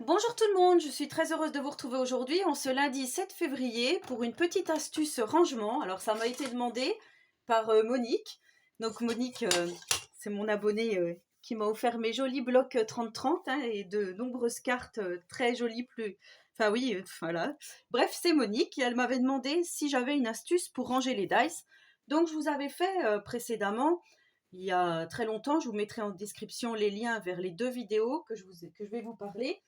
Bonjour tout le monde, je suis très heureuse de vous retrouver aujourd'hui en ce lundi 7 février pour une petite astuce rangement. Alors ça m'a été demandé par Monique. Donc Monique, c'est mon abonnée qui m'a offert mes jolis blocs 30-30 et de nombreuses cartes très jolies. Enfin oui, voilà. Bref, c'est Monique et elle m'avait demandé si j'avais une astuce pour ranger les dice. Donc je vous avais fait précédemment, il y a très longtemps, je vous mettrai en description les liens vers les deux vidéos que je vais vous parler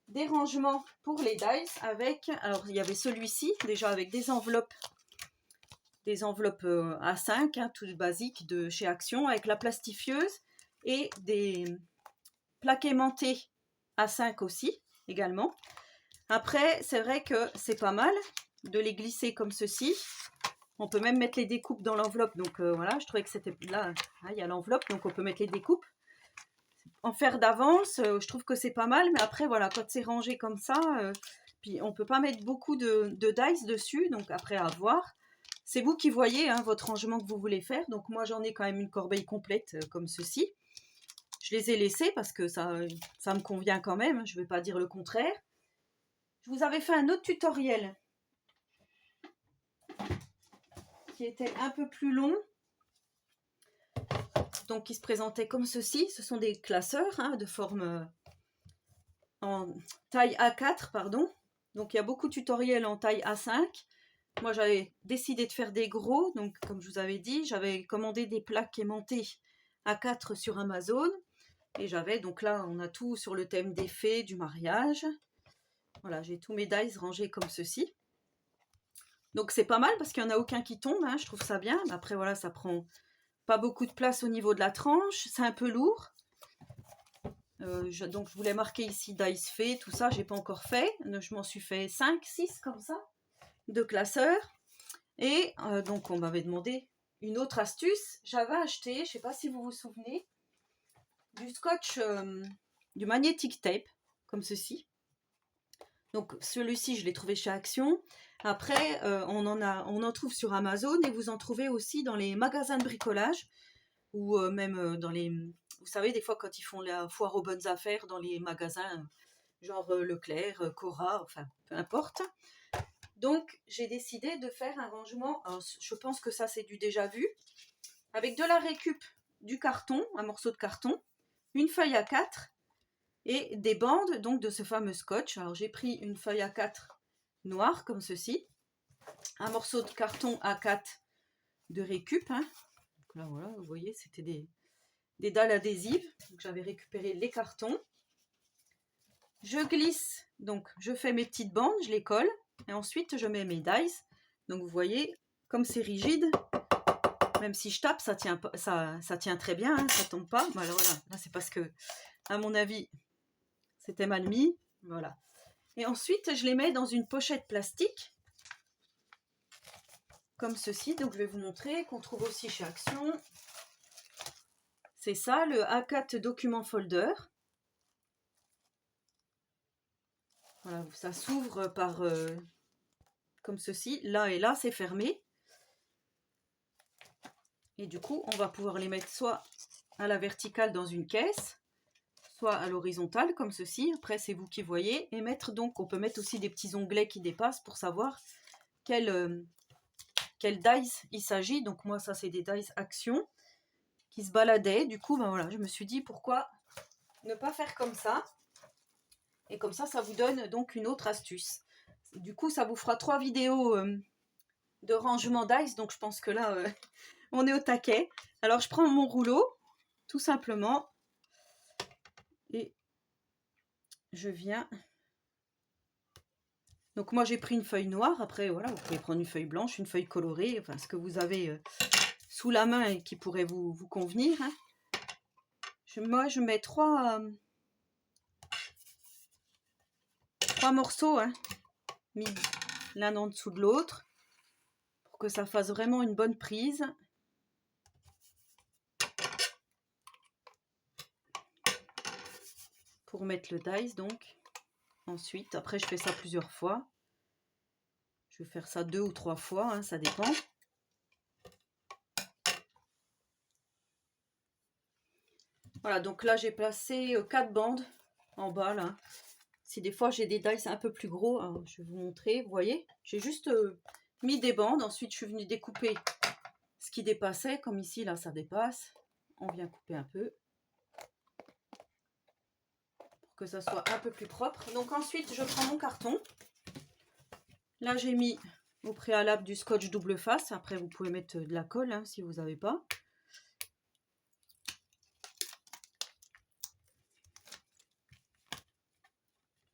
des rangements pour les dice avec, alors il y avait celui-ci déjà avec des enveloppes A5, tout basique de chez Action avec la plastifieuse et des plaques aimantées A5 aussi également. Après c'est vrai que c'est pas mal de les glisser comme ceci. On peut même mettre les découpes dans l'enveloppe, donc voilà, je trouvais que c'était là, il y a l'enveloppe, donc on peut mettre les découpes. En faire d'avance, je trouve que c'est pas mal, mais après voilà, quand c'est rangé comme ça, puis on peut pas mettre beaucoup de dice dessus, donc après à voir. C'est vous qui voyez votre rangement que vous voulez faire. Donc moi j'en ai quand même une corbeille complète comme ceci. Je les ai laissés parce que ça me convient quand même, je vais pas dire le contraire. Je vous avais fait un autre tutoriel qui était un peu plus long, donc qui se présentait comme ceci. Ce sont des classeurs de forme en taille A4, pardon. Donc il y a beaucoup de tutoriels en taille A5. Moi j'avais décidé de faire des gros, donc comme je vous avais dit, j'avais commandé des plaques aimantées A4 sur Amazon. Et j'avais, donc là on a tout sur le thème des fées, du mariage. Voilà, j'ai tous mes dice rangés comme ceci. Donc c'est pas mal parce qu'il n'y en a aucun qui tombe, je trouve ça bien. Mais après voilà, ça prend pas beaucoup de place au niveau de la tranche, c'est un peu lourd. Donc je voulais marquer ici dice fait, tout ça, j'ai pas encore fait. Je m'en suis fait 5, 6 comme ça, de classeurs. Et donc on m'avait demandé une autre astuce. J'avais acheté, je sais pas si vous vous souvenez, du scotch, du magnetic tape, comme ceci. Donc celui-ci, je l'ai trouvé chez Action. Après, on en trouve sur Amazon et vous en trouvez aussi dans les magasins de bricolage ou même dans les... Vous savez, des fois, quand ils font la foire aux bonnes affaires dans les magasins, genre Leclerc, Cora, enfin, peu importe. Donc, j'ai décidé de faire un rangement, alors, je pense que ça, c'est du déjà vu, avec de la récup, du carton, un morceau de carton, une feuille A4 et des bandes, donc, de ce fameux scotch. Alors, j'ai pris une feuille A4 noire, comme ceci, un morceau de carton A4 de récup, Donc là, voilà, vous voyez, c'était des dalles adhésives. Donc j'avais récupéré les cartons. Je glisse, donc je fais mes petites bandes, je les colle. Et ensuite, je mets mes dice. Donc vous voyez, comme c'est rigide, même si je tape, ça tient très bien, ça tombe pas. Voilà, là c'est parce que, à mon avis, c'était mal mis. Voilà. Et ensuite, je les mets dans une pochette plastique, comme ceci. Donc je vais vous montrer, qu'on trouve aussi chez Action. C'est ça, le A4 document folder. Voilà, ça s'ouvre par comme ceci. Là et là, c'est fermé. Et du coup, on va pouvoir les mettre soit à la verticale dans une caisse, soit à l'horizontale comme ceci. Après, c'est vous qui voyez. Et mettre donc, on peut mettre aussi des petits onglets qui dépassent pour savoir quel dice il s'agit. Donc moi, ça c'est des dice Action qui se baladaient. Du coup, ben voilà, je me suis dit pourquoi ne pas faire comme ça. Et comme ça vous donne donc une autre astuce. Du coup, ça vous fera 3 vidéos de rangement dice. Donc je pense que là, on est au taquet. Alors je prends mon rouleau, tout simplement, et je viens. Donc moi j'ai pris une feuille noire. Après voilà, vous pouvez prendre une feuille blanche, une feuille colorée, enfin ce que vous avez sous la main et qui pourrait vous convenir. Moi je mets trois morceaux mis l'un en dessous de l'autre pour que ça fasse vraiment une bonne prise. Pour mettre le dice donc. Ensuite, après je fais ça plusieurs fois. Je vais faire ça 2 ou 3 fois, ça dépend. Voilà, donc là j'ai placé 4 bandes en bas là. Si des fois j'ai des dice un peu plus gros, alors je vais vous montrer, vous voyez, j'ai juste mis des bandes, ensuite je suis venue découper ce qui dépassait, comme ici là ça dépasse, on vient couper un peu pour que ça soit un peu plus propre. Donc ensuite je prends mon carton, là j'ai mis au préalable du scotch double face, après vous pouvez mettre de la colle hein, si vous n'avez pas.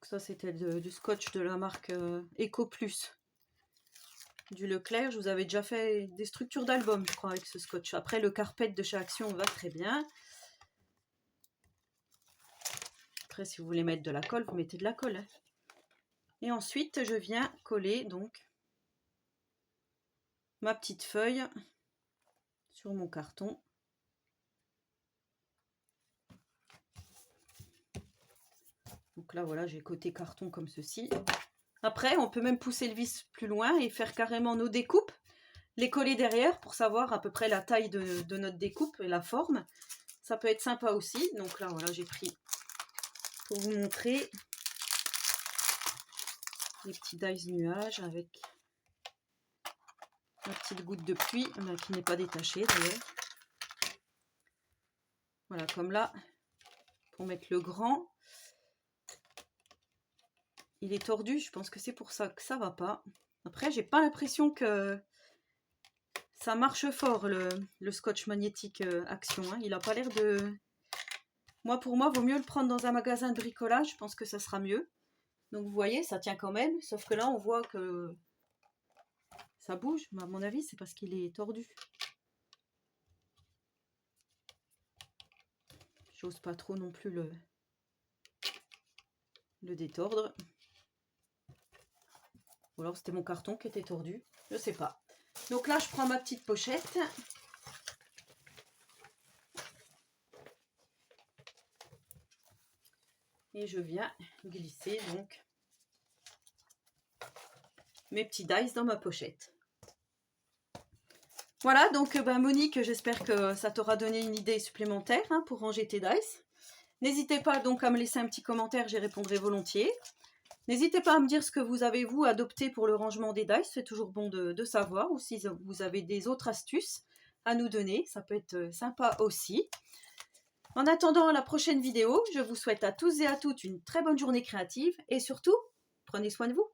Ça c'était du scotch de la marque Eco Plus du Leclerc. Je vous avais déjà fait des structures d'album je crois avec ce scotch. Après le carpet de chez Action va très bien. Après si vous voulez mettre de la colle, vous mettez de la colle. Hein. Et ensuite je viens coller donc ma petite feuille sur mon carton. Donc là voilà, j'ai côté carton comme ceci. Après on peut même pousser le vis plus loin et faire carrément nos découpes, les coller derrière pour savoir à peu près la taille de notre découpe et la forme. Ça peut être sympa aussi. Donc là voilà, j'ai pris pour vous montrer les petits dice nuages avec la petite goutte de pluie qui n'est pas détachée d'ailleurs. Voilà, comme là, pour mettre le grand. Il est tordu, je pense que c'est pour ça que ça va pas. Après, j'ai pas l'impression que ça marche fort le scotch magnétique Action. Hein. Il a pas l'air de... Pour moi, vaut mieux le prendre dans un magasin de bricolage. Je pense que ça sera mieux. Donc vous voyez, ça tient quand même. Sauf que là, on voit que ça bouge. Mais à mon avis, c'est parce qu'il est tordu. J'ose pas trop non plus le détordre. Ou alors c'était mon carton qui était tordu. Je sais pas. Donc là, je prends ma petite pochette. Et je viens glisser donc mes petits dice dans ma pochette. Voilà, donc Monique, j'espère que ça t'aura donné une idée supplémentaire hein, pour ranger tes dice. N'hésitez pas donc à me laisser un petit commentaire, j'y répondrai volontiers. N'hésitez pas à me dire ce que vous avez vous adopté pour le rangement des dice, c'est toujours bon de savoir, ou si vous avez des autres astuces à nous donner, ça peut être sympa aussi. En attendant la prochaine vidéo, je vous souhaite à tous et à toutes une très bonne journée créative et surtout, prenez soin de vous.